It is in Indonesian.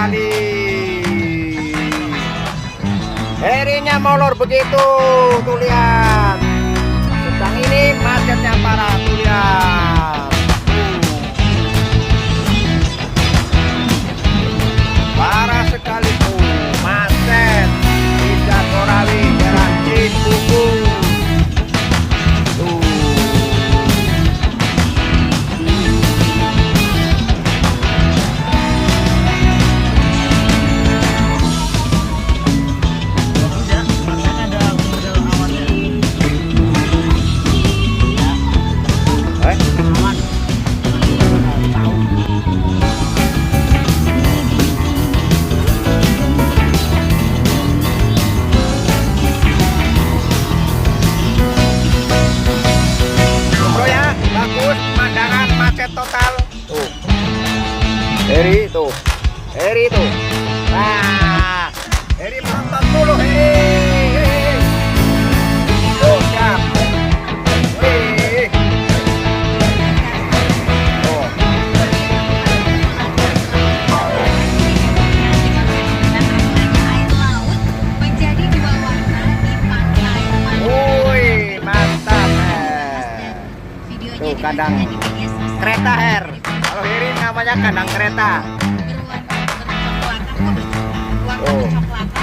sekali. Herinya molor begitu, tuh lihat. Sedang ini macetnya parah, tuh lihat. Parah sekali tuh, macet di Jagorawi, Jalan Cibuku. Tuh. Total tuh Heri tuh nah Heri menonton dulu Heri tuh siap wih tuh menjadi dua warna di pantai. Wih mantap videonya tuh kandang kereta Her. Kalau Heri namanya kandang kereta. berwarna coklat.